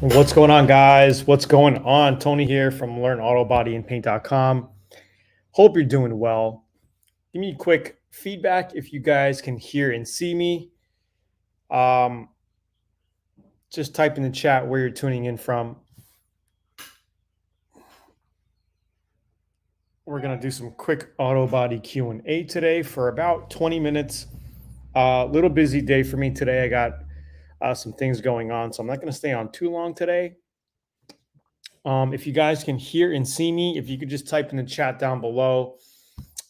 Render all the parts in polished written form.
What's going on, guys? What's going on? Tony here from learnautobodyandpaint.com. Hope you're doing well. Give me quick feedback if you guys can hear and see me. Um, just type in the chat where you're tuning in from. We're going to do some quick Autobody Q&A today for about 20 minutes. Little busy day for me today. I got some things going on, so I'm not going to stay on too long today. If you guys can hear and see me, if you could just type in the chat down below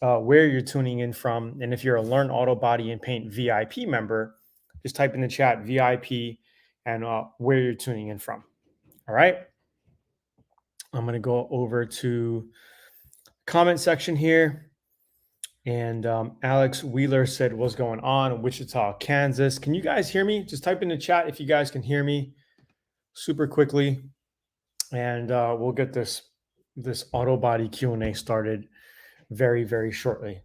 where you're tuning in from. And if you're a Learn Auto Body and Paint VIP member, just type in the chat VIP and where you're tuning in from. All right. I'm going to go over to comment section here. And Alex Wheeler said, what's going on? Wichita, Kansas. Can you guys hear me? Just type in the chat if you guys can hear me super quickly. And we'll get this auto body Q&A started very, very shortly.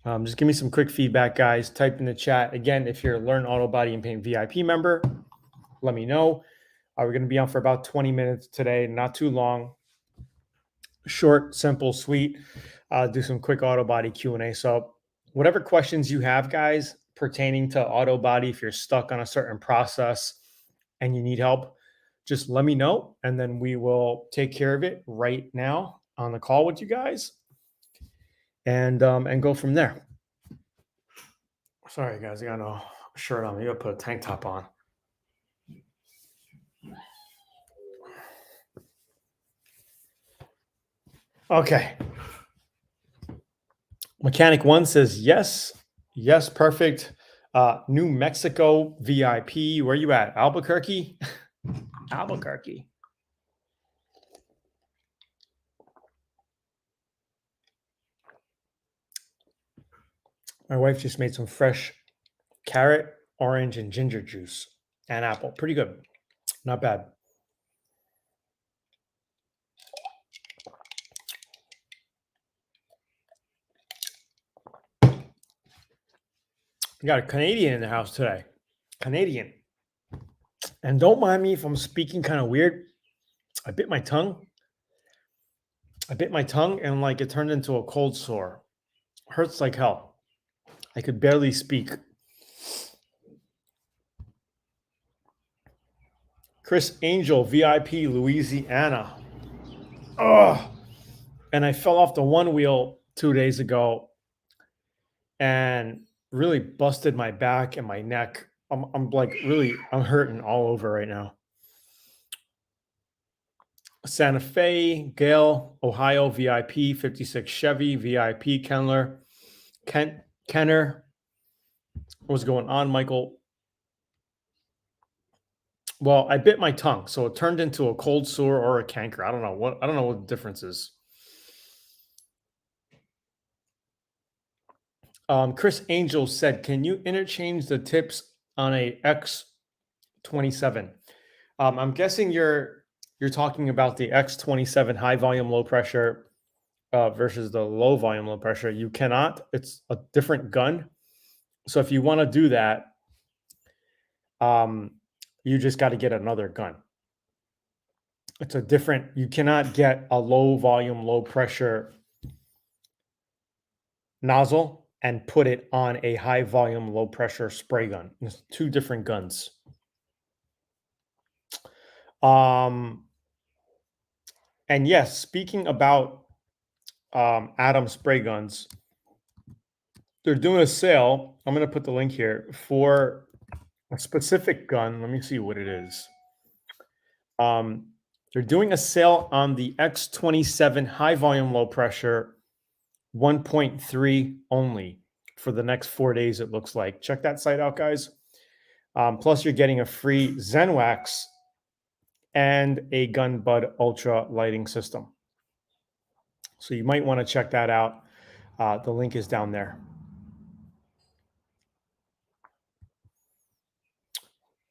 Just give me some quick feedback, guys. Type in the chat. Again, if you're a Learn Auto Body and Paint VIP member, let me know. We're going to be on for about 20 minutes today, not too long. Short, simple, sweet. Do some quick auto body Q&A. So whatever questions you have, guys, pertaining to auto body, if you're stuck on a certain process and you need help, just let me know, and then we will take care of it right now on the call with you guys, and go from there. Sorry, guys, I got no shirt on. I gotta put a tank top on. Okay. Mechanic One says yes, perfect. New Mexico VIP. Where you at? Albuquerque. Albuquerque. My wife just made some fresh carrot, orange, and ginger juice and apple. Pretty good. Not bad. We got a Canadian in the house today. Canadian. And don't mind me if I'm speaking kind of weird. I bit my tongue. And like it turned into a cold sore. Hurts like hell. I could barely speak. Chris Angel, VIP, Louisiana. Oh, and I fell off the one wheel 2 days ago and really busted my back and my neck. I'm like really, I'm hurting all over right now. Santa Fe, Gale, Ohio, VIP, 56 Chevy, VIP, Kenner. What's going on, Michael? Well, I bit my tongue, so it turned into a cold sore or a canker. I don't know what the difference is. Chris Angel said, "Can you interchange the tips on a X27?" I'm guessing you're talking about the X27 high volume, low pressure versus the low volume, low pressure. You cannot. It's a different gun. So if you want to do that, you just got to get another gun. It's a different. You cannot get a low volume, low pressure nozzle and put it on a high volume, low pressure spray gun. It's two different guns. And yes, speaking about ATOM spray guns, they're doing a sale. I'm going to put the link here for a specific gun. Let me see what it is. They're doing a sale on the X27 high volume, low pressure 1.3 only for the next 4 days, it looks like. Check that site out, guys. Plus, you're getting a free Zen Wax and a Gun Bud Ultra lighting system. So you might want to check that out. The link is down there.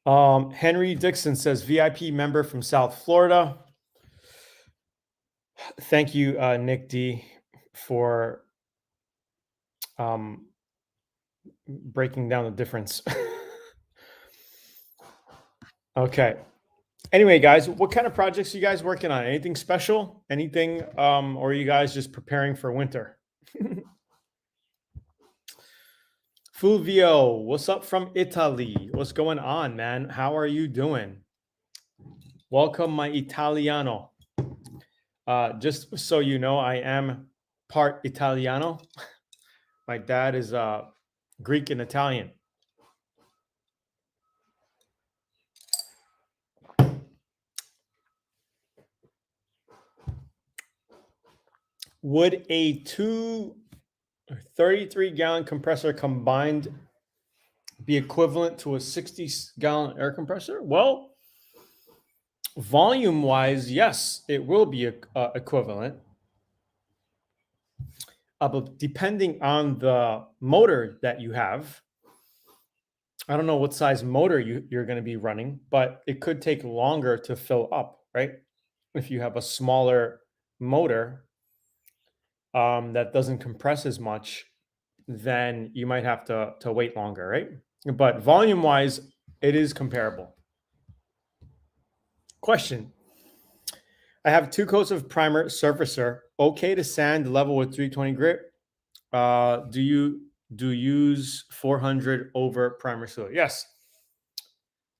Henry Dixon says, VIP member from South Florida. Thank you, Nick D, for breaking down the difference. Okay. Anyway, guys, what kind of projects are you guys working on? Anything special? Anything, or are you guys just preparing for winter? Fulvio, what's up from Italy? What's going on, man? How are you doing? Welcome, my Italiano. Just so you know, I am part Italiano. My dad is Greek and Italian. Would a 33-gallon compressor combined be equivalent to a 60-gallon air compressor? Well, volume wise, yes, it will be equivalent. But depending on the motor that you have, I don't know what size motor you're going to be running, but it could take longer to fill up, right? If you have a smaller motor that doesn't compress as much, then you might have to wait longer, right? But volume wise, it is comparable. Question. I have 2 coats of primer surfacer. Okay to sand level with 320 grit. Do you use 400 over primer sealer? Yes.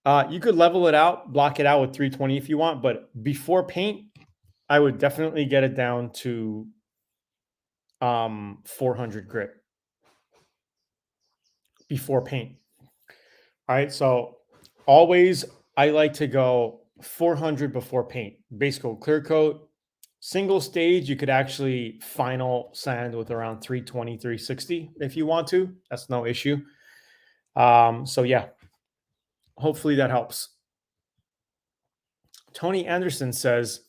You could level it out, block it out with 320 if you want, but before paint, I would definitely get it down to 400 grit before paint. All right, so always I like to go 400 before paint. Base coat, clear coat, single stage. You could actually final sand with around 320, 360 if you want to. That's no issue. So yeah, hopefully that helps. Tony Anderson says,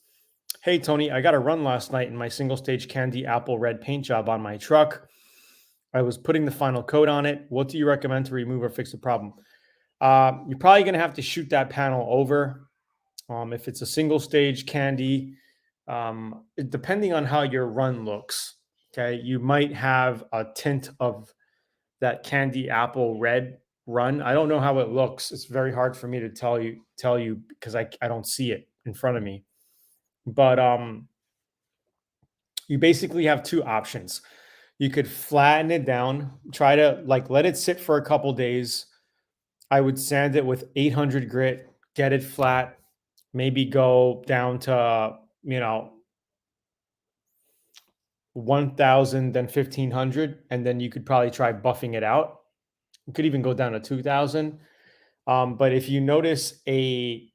"Hey Tony, I got a run last night in my single stage candy apple red paint job on my truck. I was putting the final coat on it. What do you recommend to remove or fix the problem?" You're probably going to have to shoot that panel over. If it's a single stage candy, depending on how your run looks, okay, you might have a tint of that candy apple red run. I don't know how it looks. It's very hard for me to tell you because I don't see it in front of me. But you basically have 2 options. You could flatten it down, try to like let it sit for a couple days. I would sand it with 800 grit, get it flat, maybe go down to, 1000, then 1500, and then you could probably try buffing it out. You could even go down to 2000. But if you notice a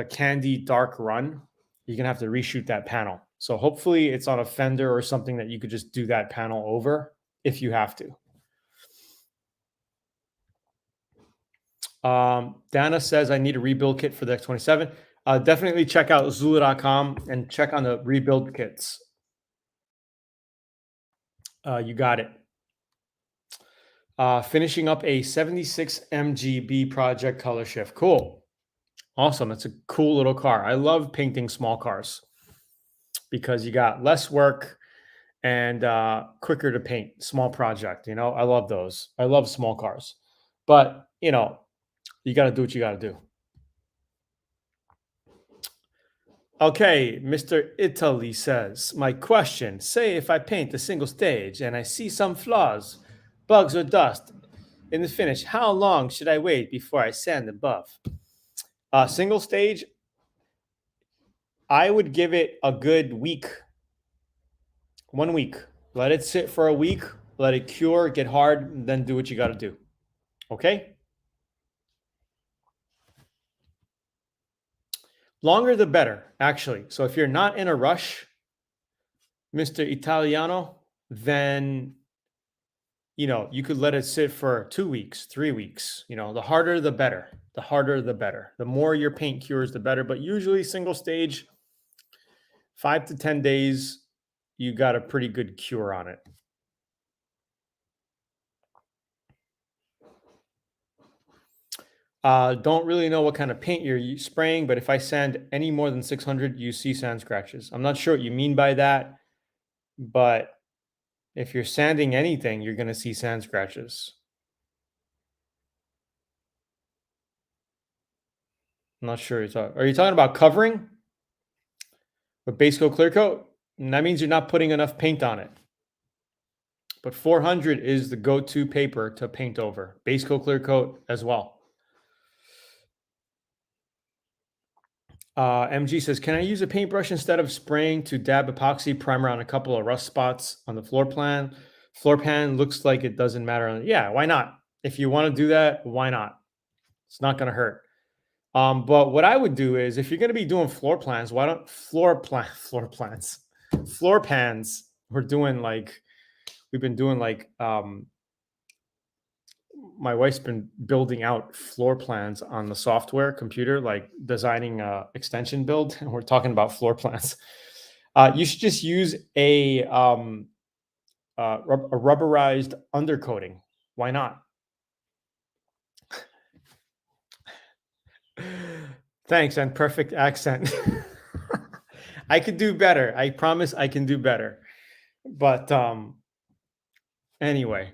candy dark run, you're gonna have to reshoot that panel. So hopefully it's on a fender or something that you could just do that panel over if you have to. Dana says I need a rebuild kit for the X27. Definitely check out Zula.com and check on the rebuild kits. You got it. Finishing up a 76 MGB project color shift. Cool. Awesome. It's a cool little car. I love painting small cars because you got less work and quicker to paint. Small project, I love those. I love small cars. But, you got to do what you got to do. Okay, Mr. Italy says, my question, say if I paint a single stage and I see some flaws, bugs or dust in the finish, how long should I wait before I sand and buff? Single stage, I would give it a good week, 1 week. Let it sit for a week, let it cure, get hard, and then do what you got to do. Okay? Longer the better, actually. So if you're not in a rush, Mr. Italiano, then you could let it sit for 2 weeks, 3 weeks. The harder the better. The harder the better. The more your paint cures, the better. But usually single stage, 5 to 10 days, you got a pretty good cure on it. Don't really know what kind of paint you're spraying, but if I sand any more than 600, you see sand scratches. I'm not sure what you mean by that, but if you're sanding anything, you're going to see sand scratches. I'm not sure. Are you talking about covering with base coat, clear coat? And that means you're not putting enough paint on it. But 400 is the go-to paper to paint over. Base coat, clear coat as well. MG says, can I use a paintbrush instead of spraying to dab epoxy primer on a couple of rust spots on the floor plan? Floor pan looks like it doesn't matter. Yeah, why not? If you want to do that, why not? It's not going to hurt. But what I would do is, if you're going to be doing floor plans, why don't floor pans? We've been doing like my wife's been building out floor plans on the software computer, like designing a extension build, and we're talking about floor plans. You should just use a rubberized undercoating. Why not? Thanks, and perfect accent. I could do better. I promise I can do better. But anyway.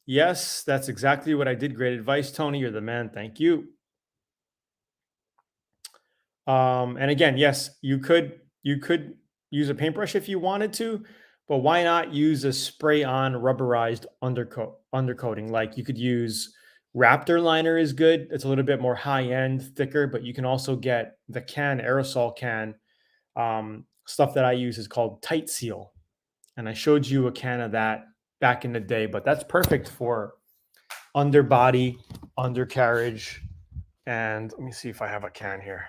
Yes, that's exactly what I did. Great advice, Tony. You're the man. Thank you. And again, yes, you could use a paintbrush if you wanted to, but why not use a spray-on rubberized undercoating? Like you could use Raptor liner is good. It's a little bit more high-end, thicker, but you can also get the can, aerosol can. Stuff that I use is called Tight Seal. And I showed you a can of that back in the day, but that's perfect for underbody, undercarriage, and let me see if I have a can here.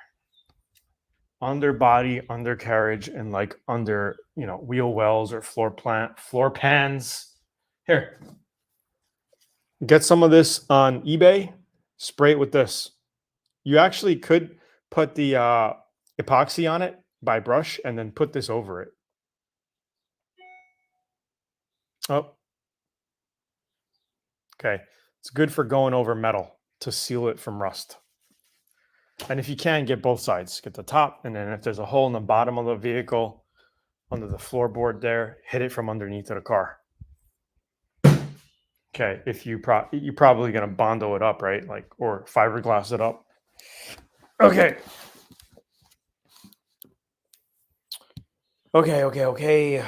Underbody, undercarriage, and like under, wheel wells or floor pans. Here, get some of this on eBay, spray it with this. You actually could put the epoxy on it by brush and then put this over it. Oh, okay. It's good for going over metal to seal it from rust. And if you can, get both sides. Get the top, and then if there's a hole in the bottom of the vehicle, under the floorboard there, hit it from underneath of the car. Okay, if you're probably going to Bondo it up, right? Like, or fiberglass it up. Okay. Okay.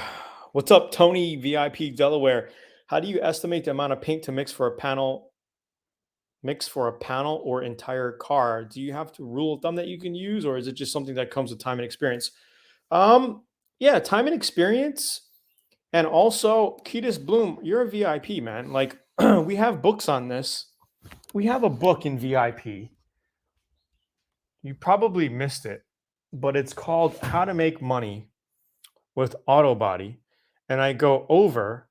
What's up, Tony, VIP Delaware? How do you estimate the amount of paint to mix for a panel or entire car? Do you have a rule of thumb that you can use, or is it just something that comes with time and experience? Yeah, time and experience. And also, Ketis Bloom, you're a VIP, man. Like, we have books on this. We have a book in VIP. You probably missed it, but it's called How to Make Money with Autobody. And I go over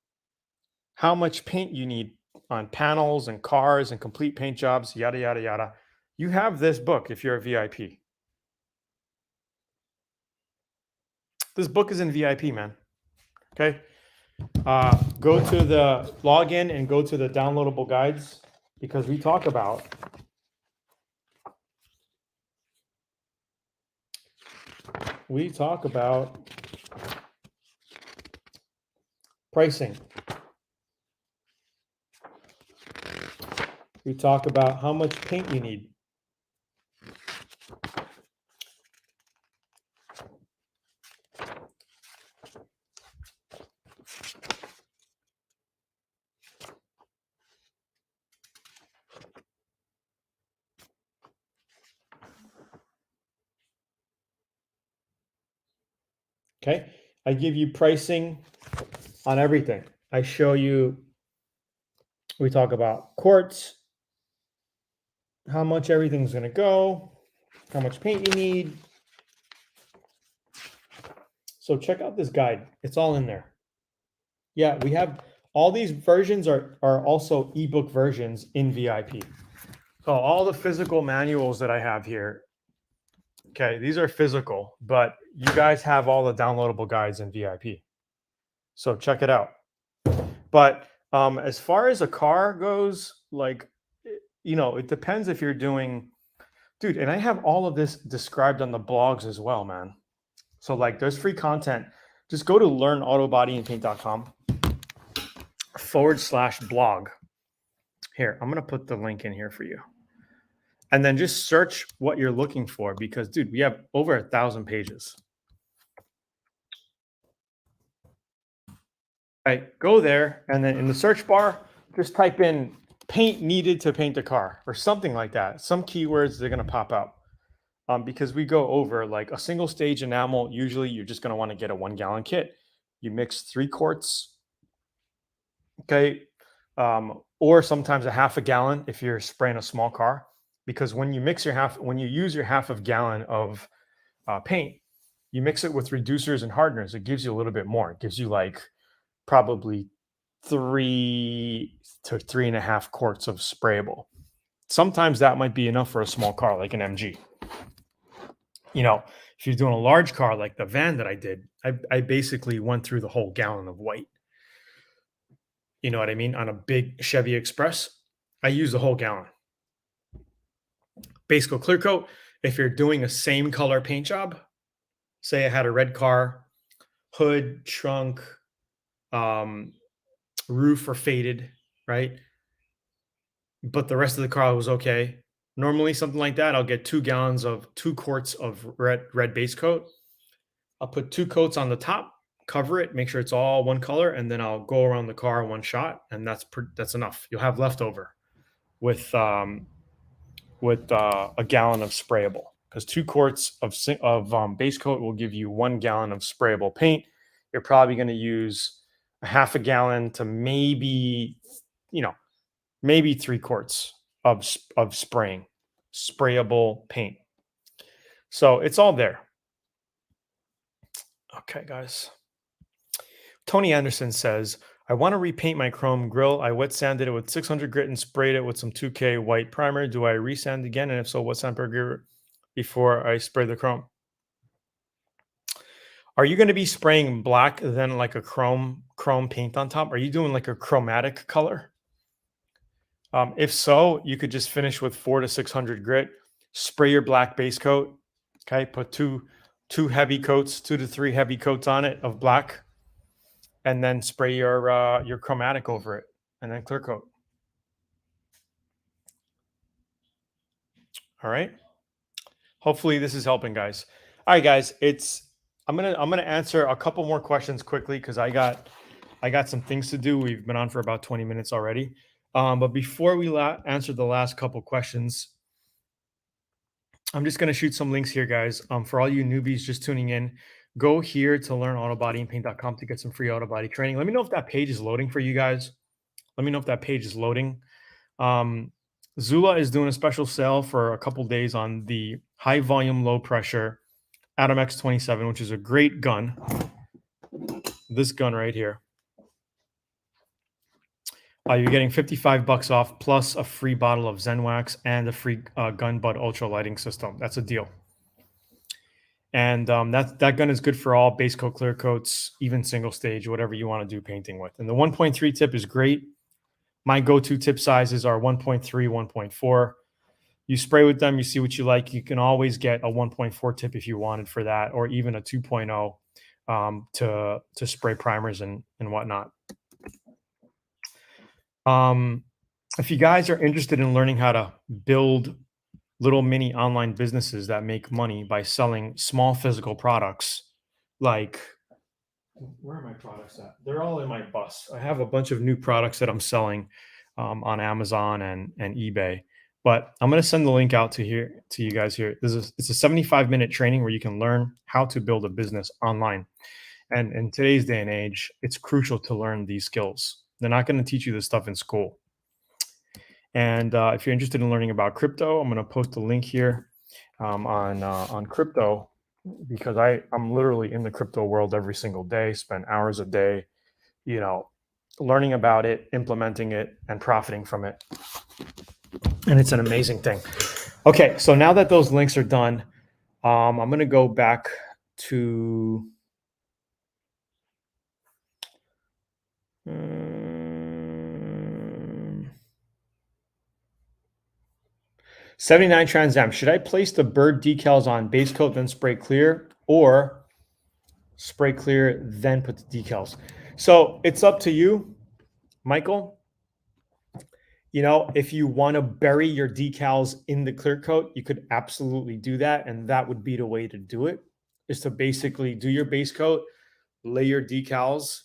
how much paint you need on panels and cars and complete paint jobs, yada, yada, yada. You have this book if you're a VIP. This book is in VIP, man. Okay. Go to the login and go to the downloadable guides, because we talk about pricing. We talk about how much paint you need. Okay, I give you pricing on everything. I show you, we talk about quarts, how much everything's going to go, how much paint you need. So check out this guide. It's all in there. Yeah, we have all these versions are also ebook versions in VIP. So all the physical manuals that I have here, okay, these are physical, but you guys have all the downloadable guides in VIP. So check it out. But as far as a car goes, like, it depends if you're doing, dude, and I have all of this described on the blogs as well, man. So like there's free content. Just go to learnautobodyandpaint.com/blog. Here, I'm going to put the link in here for you. and then just search what you're looking for because, dude, we have over 1,000 pages. Right, go there, and then in the search bar, just type in paint needed to paint a car or something like that. Some keywords, they're going to pop up. Because we go over like a single stage enamel. Usually you're just going to want to get a 1 gallon kit. You mix 3 quarts, okay, or sometimes a half a gallon if you're spraying a small car. Because when you use your half of gallon of paint, you mix it with reducers and hardeners. It gives you a little bit more. It gives you like probably 3 to 3.5 quarts of sprayable. Sometimes that might be enough for a small car like an MG. You know, if you're doing a large car like the van that I did, I basically went through the whole gallon of white. You know what I mean? On a big Chevy Express, I use the whole gallon. Base coat, clear coat. If you're doing a same color paint job, say I had a red car, hood, trunk, roof are faded, right? But the rest of the car was okay. Normally, something like that, I'll get 2 quarts of red base coat. I'll put 2 coats on the top, cover it, make sure it's all one color, and then I'll go around the car one shot, and that's enough. You'll have leftover with a gallon of sprayable because 2 quarts of base coat will give you 1 gallon of sprayable paint. You're probably going to use a half a gallon to maybe 3 quarts of sprayable paint. So it's all there. Okay, guys. Tony Anderson says, I want to repaint my chrome grille. I wet sanded it with 600 grit and sprayed it with some 2K white primer. Do I resand again? And if so, what sandpaper before I spray the chrome? Are you going to be spraying black then like a chrome paint on top? Are you doing like a chromatic color? If so, you could just finish with 400 to 600 grit, spray your black base coat. Okay, put two heavy coats, 2 to 3 heavy coats on it of black, and then spray your chromatic over it, and then clear coat. All right. Hopefully this is helping, guys. All right, guys. I'm gonna answer a couple more questions quickly because I got some things to do. We've been on for about 20 minutes already. But before we answer the last couple questions, I'm just going to shoot some links here, guys. For all you newbies just tuning in, go here to learn autobodyandpaint.com to get some free Autobody training. Let me know if that page is loading for you guys. Let me know if that page is loading. Zula is doing a special sale for a couple days on the high volume, low pressure ATOM X27, which is a great gun. This gun right here. You're getting $55 off plus a free bottle of Zen Wax and a free gun butt ultra lighting system. That's a deal. And that gun is good for all base coat, clear coats, even single stage, whatever you want to do painting with. And the 1.3 tip is great. My go-to tip sizes are 1.3, 1.4. You spray with them, you see what you like. You can always get a 1.4 tip if you wanted for that, or even a 2.0 to spray primers and whatnot. If you guys are interested in learning how to build little mini online businesses that make money by selling small physical products, like, where are my products at? They're all in my bus. I have a bunch of new products that I'm selling on Amazon and eBay, but I'm going to send the link out to you guys here. It's a 75-minute training where you can learn how to build a business online. And in today's day and age, it's crucial to learn these skills. They're not going to teach you this stuff in school. And if you're interested in learning about crypto, I'm going to post a link here on crypto because I'm literally in the crypto world every single day, spend hours a day, learning about it, implementing it, and profiting from it. And it's an amazing thing. Okay, so now that those links are done, I'm going to go back to 79 Trans Am. Should I place the bird decals on base coat, then spray clear, or spray clear, then put the decals? So it's up to you, Michael. if you want to bury your decals in the clear coat, you could absolutely do that. And that would be the way to do it, is to basically do your base coat, lay your decals,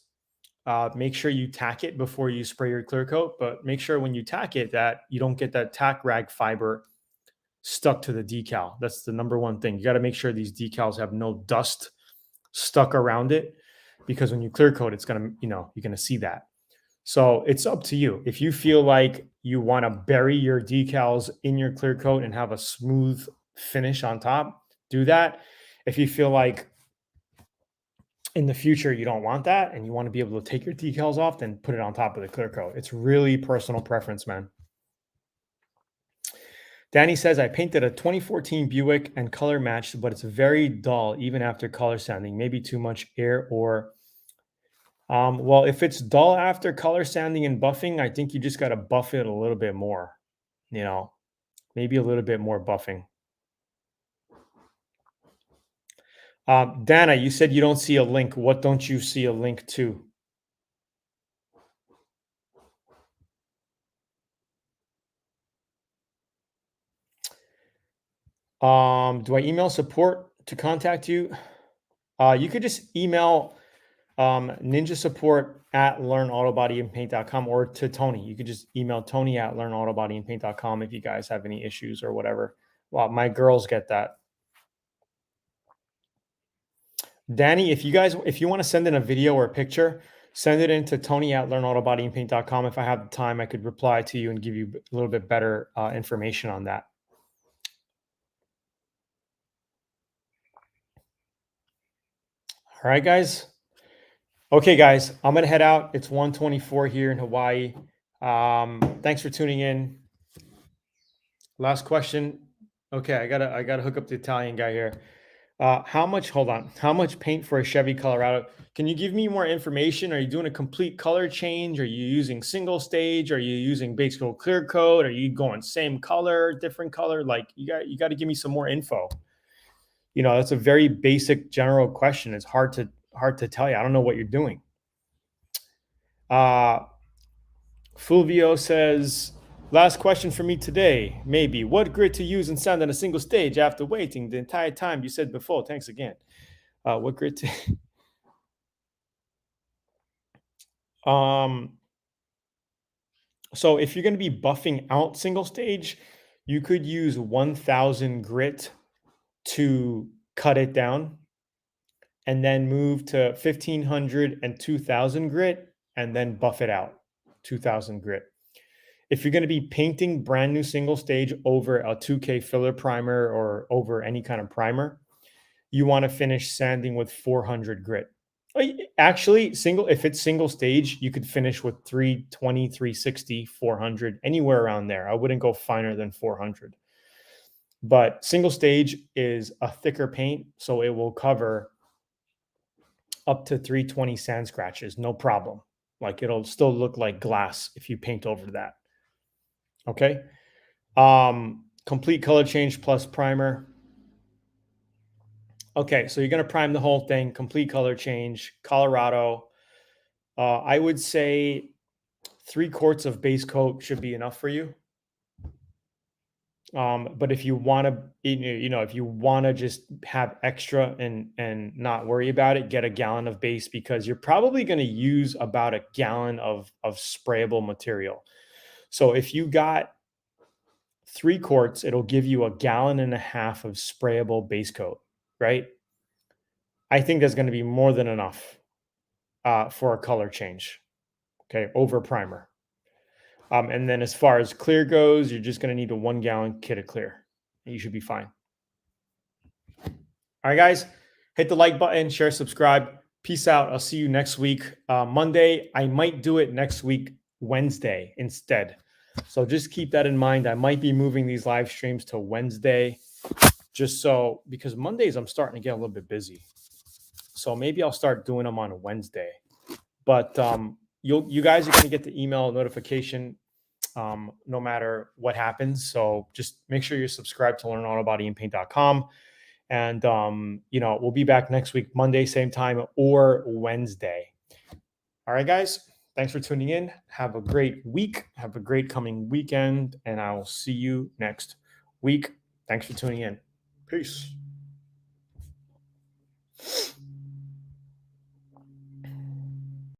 make sure you tack it before you spray your clear coat, but make sure when you tack it that you don't get that tack rag fiber stuck to the decal. That's the number one thing. You got to make sure these decals have no dust stuck around it, because when you clear coat, it's going to, you're going to see that. So it's up to you. If you feel like you want to bury your decals in your clear coat and have a smooth finish on top, do that. If you feel like in the future you don't want that and you want to be able to take your decals off, then put it on top of the clear coat. It's really personal preference, man. Danny says, I painted a 2014 Buick and color matched, but it's very dull even after color sanding. Maybe too much air or well, if it's dull after color sanding and buffing, I think you just got to buff it a little bit more, maybe a little bit more buffing. Dana, you said you don't see a link. What don't you see a link to? Do I email support to contact you? You could just email ninja support at learnautobodyandpaint.com, or to Tony. You could just email Tony at learnautobodyandpaint.com if you guys have any issues or whatever. Well, my girls get that. Danny, if you want to send in a video or a picture, send it in to Tony at learnautobodyandpaint.com. If I have the time, I could reply to you and give you a little bit better information on that. All right, guys. Okay, guys, I'm gonna head out. It's 1:24 here in Hawaii. Thanks for tuning in. Last question. Okay, I gotta hook up the Italian guy here. Hold on. How much paint for a Chevy Colorado? Can you give me more information? Are you doing a complete color change? Are you using single stage? Are you using base coat clear coat? Are you going same color, different color? Like you got to give me some more info. That's a very basic general question. It's hard to tell you. I don't know what you're doing. Fulvio says, last question for me today. Maybe what grit to use and sand on a single stage after waiting the entire time you said before? Thanks again. What grit to so if you're going to be buffing out single stage, you could use 1000 grit to cut it down, and then move to 1500 and 2000 grit and then buff it out 2000 grit. If you're going to be painting brand new single stage over a 2K filler primer or over any kind of primer, you want to finish sanding with 400 grit. Actually, if it's single stage, you could finish with 320, 360, 400, anywhere around there. I wouldn't go finer than 400. But single stage is a thicker paint, so it will cover up to 320 sand scratches, no problem. Like it'll still look like glass if you paint over that. Okay. Complete color change plus primer. Okay, so you're going to prime the whole thing, complete color change, Colorado. I would say 3 quarts of base coat should be enough for you. But if you want to, if you want to just have extra and not worry about it, get a gallon of base, because you're probably going to use about a gallon of sprayable material. So if you got 3 quarts, it'll give you a gallon and a half of sprayable base coat, right? I think that's going to be more than enough for a color change, okay, over primer. And then as far as clear goes, you're just going to need a 1 gallon kit of clear. You should be fine. All right, guys, hit the like button, share, subscribe. Peace out. I'll see you next week. Monday, I might do it next week, Wednesday instead. So just keep that in mind. I might be moving these live streams to Wednesday, because Mondays I'm starting to get a little bit busy. So maybe I'll start doing them on a Wednesday. But you guys are going to get the email notification no matter what happens. So just make sure you're subscribed to learnautobodyandpaint.com. And, we'll be back next week, Monday, same time, or Wednesday. All right, guys. Thanks for tuning in. Have a great week. Have a great coming weekend. And I will see you next week. Thanks for tuning in. Peace.